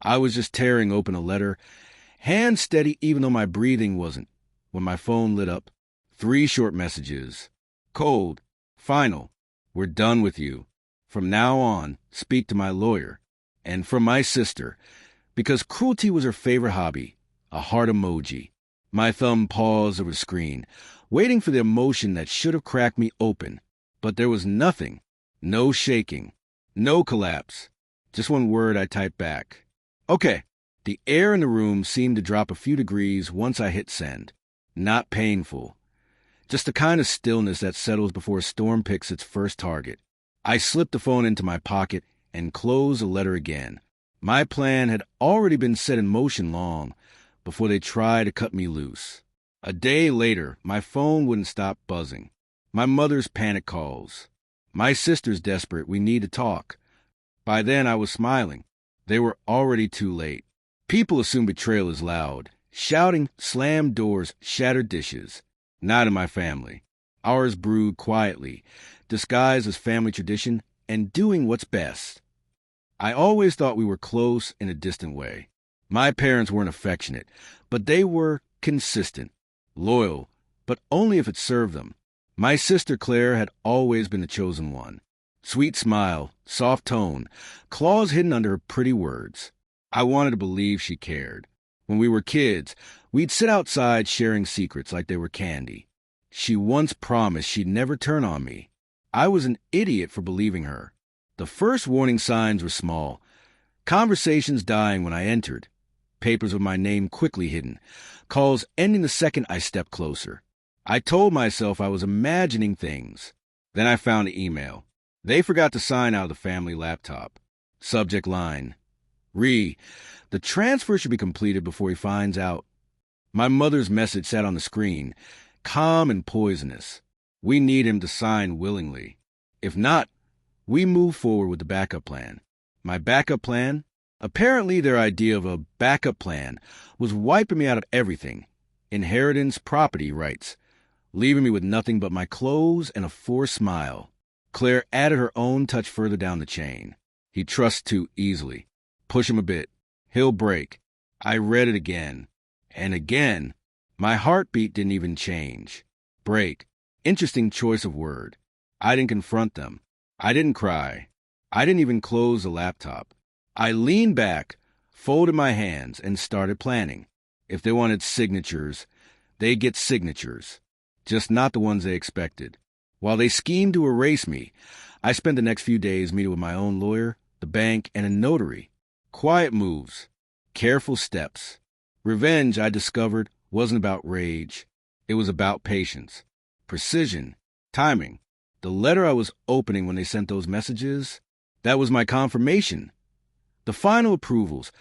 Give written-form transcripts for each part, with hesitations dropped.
I was just tearing open a letter, hand steady even though my breathing wasn't, when my phone lit up. 3 short messages. Cold. Final. We're done with you. From now on, speak to my lawyer. And from my sister, because cruelty was her favorite hobby, a heart emoji. My thumb paused over the screen, waiting for the emotion that should have cracked me open. But there was nothing. No shaking. No collapse. Just one word I typed back. Okay. The air in the room seemed to drop a few degrees once I hit send. Not painful. Just the kind of stillness that settles before a storm picks its first target. I slipped the phone into my pocket and closed the letter again. My plan had already been set in motion long before they tried to cut me loose. A day later, my phone wouldn't stop buzzing. My mother's panic calls. My sister's desperate, we need to talk. By then, I was smiling. They were already too late. People assume betrayal is loud. Shouting, slammed doors, shattered dishes. Not in my family. Ours brewed quietly, disguised as family tradition, and doing what's best. I always thought we were close in a distant way. My parents weren't affectionate, but they were consistent, loyal, but only if it served them. My sister Claire had always been the chosen one. Sweet smile, soft tone, claws hidden under her pretty words. I wanted to believe she cared. When we were kids, we'd sit outside sharing secrets like they were candy. She once promised she'd never turn on me. I was an idiot for believing her. The first warning signs were small. Conversations dying when I entered. Papers with my name quickly hidden. Calls ending the second I stepped closer. I told myself I was imagining things. Then I found an email. They forgot to sign out of the family laptop. Subject line. The transfer should be completed before he finds out. My mother's message sat on the screen, calm and poisonous. We need him to sign willingly. If not, we move forward with the backup plan. My backup plan? Apparently their idea of a backup plan was wiping me out of everything. Inheritance, property rights. Leaving me with nothing but my clothes and a forced smile. Claire added her own touch further down the chain. He trusts too easily. Push him a bit. He'll break. I read it again. And again. My heartbeat didn't even change. Break. Interesting choice of word. I didn't confront them. I didn't cry. I didn't even close the laptop. I leaned back, folded my hands, and started planning. If they wanted signatures, they'd get signatures. Just not the ones they expected. While they schemed to erase me, I spent the next few days meeting with my own lawyer, the bank, and a notary. Quiet moves. Careful steps. Revenge, I discovered, wasn't about rage. It was about patience. Precision. Timing. The letter I was opening when they sent those messages, that was my confirmation. The final approvals,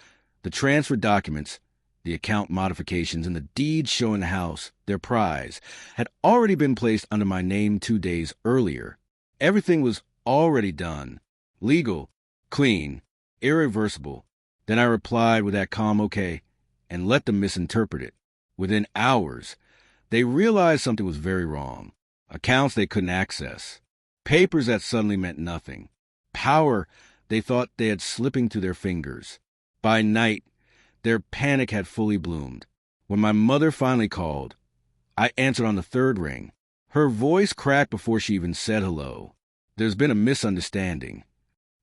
the transfer documents, the account modifications, and the deeds showing the house, their prize, had already been placed under my name 2 days earlier. Everything was already done. Legal, clean, irreversible. Then I replied with that calm okay, and let them misinterpret it. Within hours, they realized something was very wrong. Accounts they couldn't access. Papers that suddenly meant nothing. Power they thought they had slipping through their fingers. By night, their panic had fully bloomed. When my mother finally called, I answered on the 3rd ring. Her voice cracked before she even said hello. There's been a misunderstanding.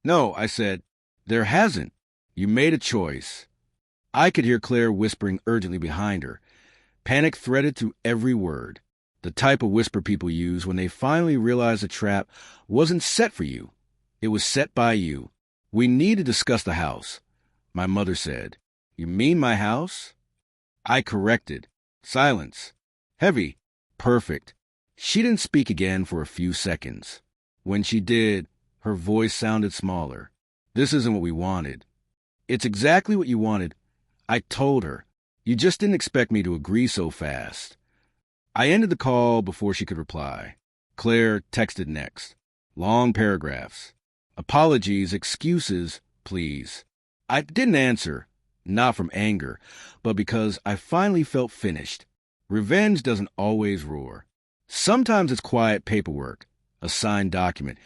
No, I said, there hasn't. You made a choice. I could hear Claire whispering urgently behind her. Panic threaded through every word. The type of whisper people use when they finally realize the trap wasn't set for you. It was set by you. We need to discuss the house, my mother said. You mean my house? I corrected. Silence. Heavy. Perfect. She didn't speak again for a few seconds. When she did, her voice sounded smaller. This isn't what we wanted. It's exactly what you wanted. I told her. You just didn't expect me to agree so fast. I ended the call before she could reply. Claire texted next. Long paragraphs. Apologies, excuses, please. I didn't answer, not from anger, but because I finally felt finished. Revenge doesn't always roar. Sometimes it's quiet paperwork, a signed document,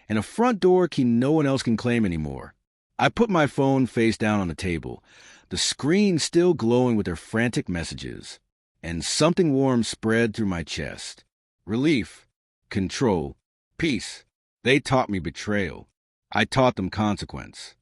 and a front door key no one else can claim anymore. I put my phone face down on the table, the screen still glowing with their frantic messages, and something warm spread through my chest. Relief, control, peace. They taught me betrayal. I taught them consequence.